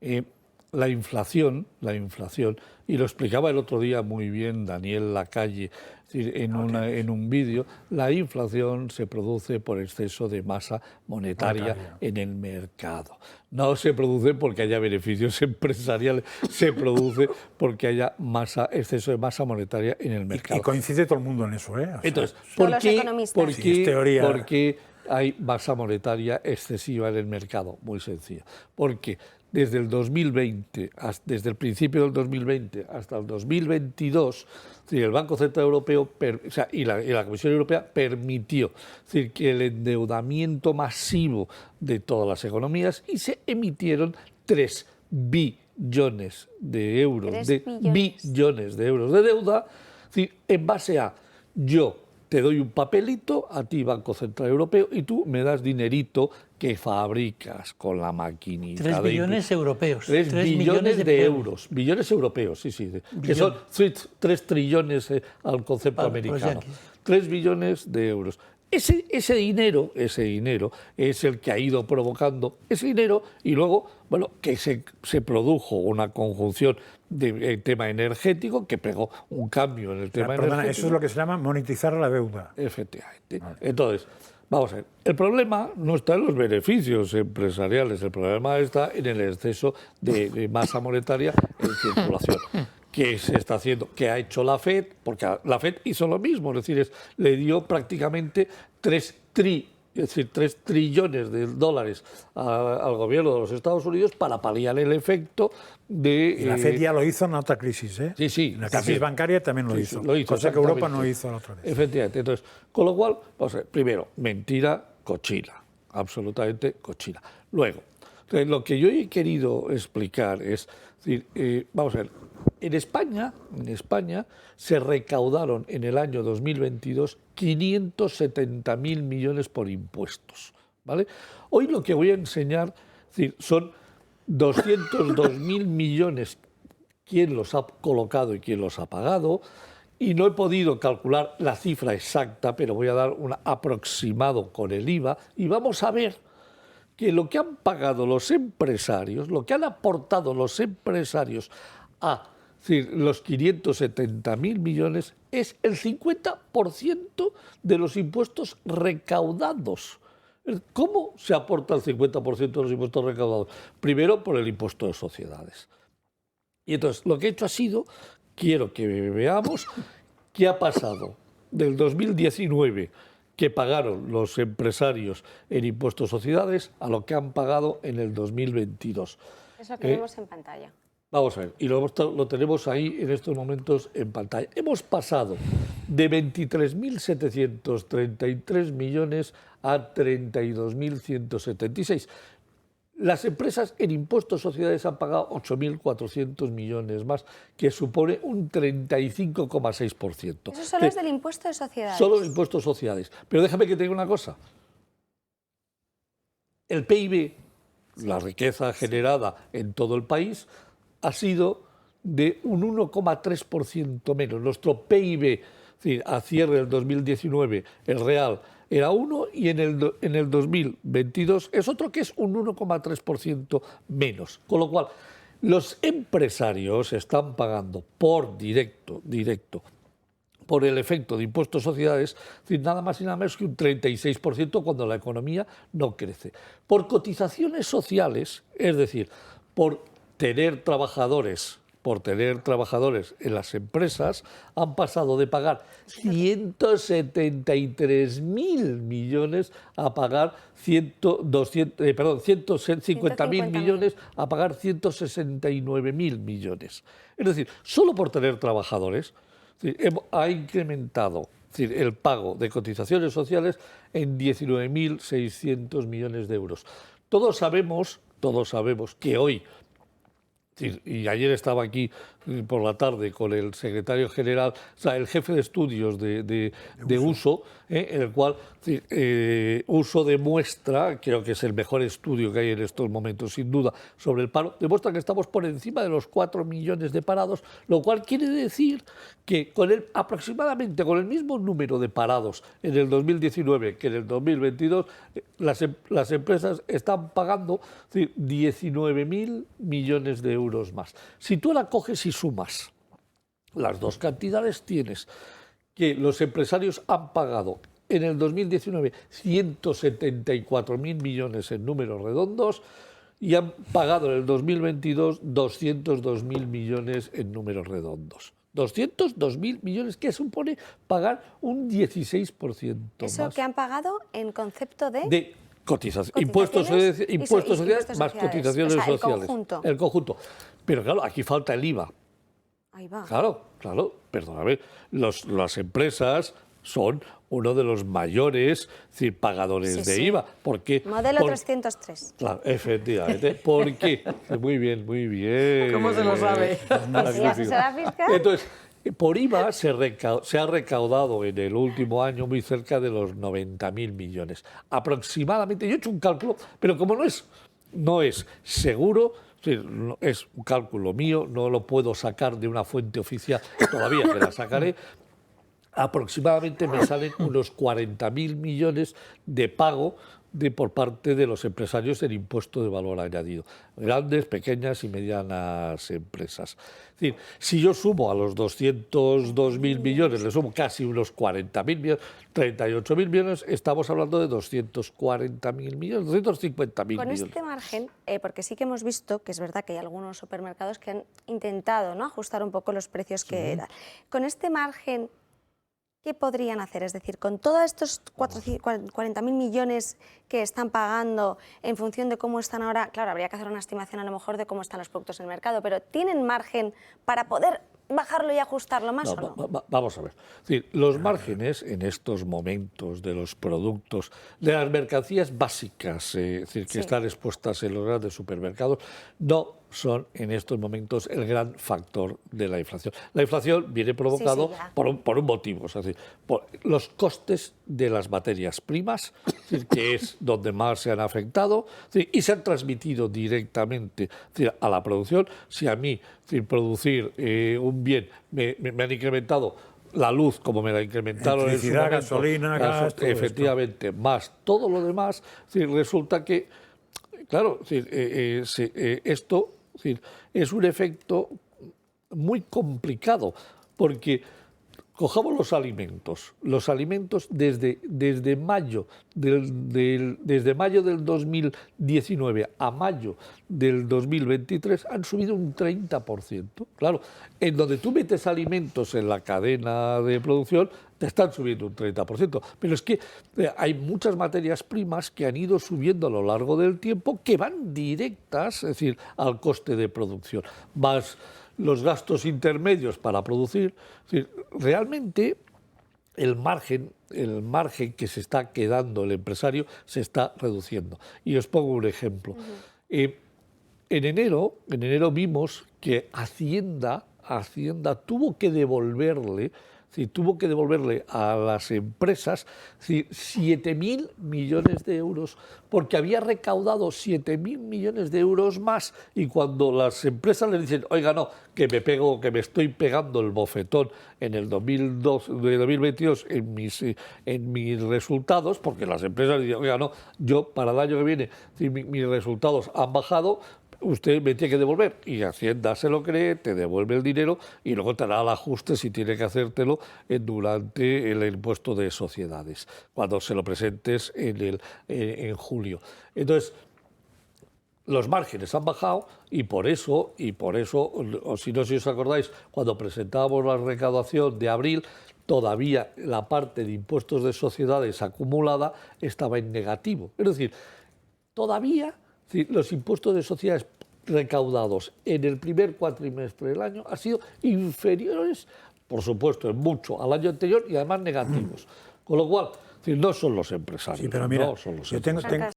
Eh, la inflación, y lo explicaba el otro día muy bien Daniel Lacalle en un vídeo, la inflación se produce por exceso de masa monetaria en el mercado. No se produce porque haya beneficios empresariales, se produce porque haya exceso de masa monetaria en el mercado. Y coincide todo el mundo en eso, ¿eh? O sea, entonces, ¿por qué hay masa monetaria excesiva en el mercado? Muy sencillo. Porque desde el 2020, desde el principio del 2020 hasta el 2022, el Banco Central Europeo y la Comisión Europea permitió que el endeudamiento masivo de todas las economías, y se emitieron 3 billones de euros, billones de euros de deuda, en base a yo te doy un papelito a ti, Banco Central Europeo, y tú me das dinerito que fabricas con la maquinita. 3 billones europeos. 3 billones de euros. Billones europeos, sí. Que son 3 trillones al concepto americano. 3 billones de euros. Ese dinero es el que ha ido provocando ese dinero, y luego, bueno, que se produjo una conjunción del tema energético que pegó un cambio en el tema energético. Eso es lo que se llama monetizar la deuda. Efectivamente. Vale. Entonces, vamos a ver, el problema no está en los beneficios empresariales, el problema está en el exceso de masa monetaria en circulación. ¿Qué se está haciendo? ¿Qué ha hecho la FED? Porque la FED hizo lo mismo, es decir, le dio prácticamente 3 trillones de dólares al gobierno de los Estados Unidos para paliar el efecto de... Y la FED ya lo hizo en otra crisis, ¿eh? Sí. La crisis bancaria también lo hizo, cosa que Europa no hizo la otra vez. Efectivamente. Entonces, con lo cual, vamos a ver, primero, mentira cochina, absolutamente cochina. Luego, lo que yo he querido explicar es, vamos a ver, en España se recaudaron en el año 2022 570.000 millones por impuestos, ¿vale? Hoy lo que voy a enseñar son 202.000 millones, quién los ha colocado y quién los ha pagado, y no he podido calcular la cifra exacta, pero voy a dar un aproximado con el IVA, y vamos a ver que lo que han pagado los empresarios, lo que han aportado los empresarios a los 570.000 millones es el 50% de los impuestos recaudados. ¿Cómo se aporta el 50% de los impuestos recaudados? Primero, por el impuesto de sociedades. Y entonces, lo que he hecho ha sido, quiero que veamos qué ha pasado del 2019, que pagaron los empresarios en impuestos de sociedades, a lo que han pagado en el 2022. Eso que vemos en pantalla. Vamos a ver, y lo tenemos ahí en estos momentos en pantalla. Hemos pasado de 23.733 millones a 32.176. Las empresas en impuestos de sociedades han pagado 8.400 millones más, que supone un 35,6%. Eso solo es del impuesto de sociedades. Solo el impuesto de sociedades. Pero déjame que te diga una cosa. El PIB, la riqueza generada en todo el país, ha sido de un 1,3% menos. Nuestro PIB, a cierre del 2019, el real era 1, y en el 2022 es otro, que es un 1,3% menos. Con lo cual, los empresarios están pagando por directo, por el efecto de impuestos de sociedades, nada más y nada menos que un 36% cuando la economía no crece. Por cotizaciones sociales, es decir, por tener trabajadores en las empresas, han pasado de pagar 173.000 millones a pagar 150.000 millones a pagar 169.000 millones. Es decir, solo por tener trabajadores ha incrementado el pago de cotizaciones sociales en 19.600 millones de euros. Todos sabemos que hoy, y ayer estaba aquí por la tarde con el secretario general, o sea, el jefe de estudios de uso, en el cual uso demuestra, creo que es el mejor estudio que hay en estos momentos, sin duda, sobre el paro, demuestra que estamos por encima de los 4 millones de parados, lo cual quiere decir que aproximadamente con el mismo número de parados en el 2019 que en el 2022, las empresas están pagando 19.000 millones de euros más. Si tú la coges y sumas las dos cantidades, tienes que los empresarios han pagado en el 2019 174.000 millones en números redondos y han pagado en el 2022 202.000 millones en números redondos. 202.000 millones, que supone pagar un 16% ¿Eso más. que han pagado en concepto de cotización, impuestos sociales más cotizaciones sociales. El conjunto. Pero claro, aquí falta el IVA. Ahí va. Claro, perdóname, las empresas son uno de los mayores pagadores de IVA. Modelo 303. Claro, efectivamente. ¿Por qué? Muy bien. ¿Cómo se lo sabe? ¿Asesora fiscal? Entonces, por IVA se ha recaudado en el último año muy cerca de los 90.000 millones. Aproximadamente, yo he hecho un cálculo, pero como no es seguro, es un cálculo mío, no lo puedo sacar de una fuente oficial todavía, que la sacaré. Aproximadamente me salen unos 40.000 millones de pago por parte de los empresarios en impuesto de valor añadido. Grandes, pequeñas y medianas empresas. Es decir, si yo sumo a los 202.000 millones, le sumo casi unos 40.000 millones, 38.000 millones, estamos hablando de 240.000 millones, 250.000 millones. Con este margen, porque sí que hemos visto que es verdad que hay algunos supermercados que han intentado, ¿no?, ajustar un poco los precios que dan. Con este margen, ¿qué podrían hacer? Es decir, con todos estos 40.000 millones que están pagando en función de cómo están ahora, claro, habría que hacer una estimación a lo mejor de cómo están los productos en el mercado, pero ¿tienen margen para poder bajarlo y ajustarlo más o no? Vamos a ver. Es decir, los márgenes en estos momentos de los productos, de las mercancías básicas, es decir, que están expuestas en los grandes supermercados, no son en estos momentos el gran factor de la inflación. La inflación viene provocado por un motivo, es decir, por los costes de las materias primas, es decir, que es donde más se han afectado, es decir, y se han transmitido directamente, es decir, a la producción. Si a mí, es decir, producir un bien me han incrementado la luz, como me la incrementaron en su momento, gasolina, gas, efectivamente, más todo lo demás, es decir, resulta que, claro, esto es un efecto muy complicado, porque cojamos los alimentos desde mayo del 2019 a mayo del 2023 han subido un 30%. Claro, en donde tú metes alimentos en la cadena de producción, te están subiendo un 30%. Pero es que hay muchas materias primas que han ido subiendo a lo largo del tiempo que van directas, es decir, al coste de producción, más los gastos intermedios para producir. Es decir, realmente el margen que se está quedando el empresario se está reduciendo. Y os pongo un ejemplo. En enero vimos que Hacienda tuvo que devolverle a las empresas 7.000 millones de euros, porque había recaudado 7.000 millones de euros más, y cuando las empresas le dicen, oiga, no, que me estoy pegando el bofetón en el 2022 en mis resultados, porque las empresas dicen, oiga, no, yo para el año que viene mis resultados han bajado, usted me tiene que devolver, y Hacienda se lo cree, te devuelve el dinero y luego te hará el ajuste si tiene que hacértelo durante el impuesto de sociedades, cuando se lo presentes en julio. Entonces, los márgenes han bajado y por eso, o si no, si os acordáis, cuando presentábamos la recaudación de abril, todavía la parte de impuestos de sociedades acumulada estaba en negativo. Es decir, todavía los impuestos de sociedades recaudados en el primer cuatrimestre del año han sido inferiores, por supuesto, en mucho al año anterior, y además negativos. Con lo cual, no son los empresarios. Sí, pero mira, no son los yo tengo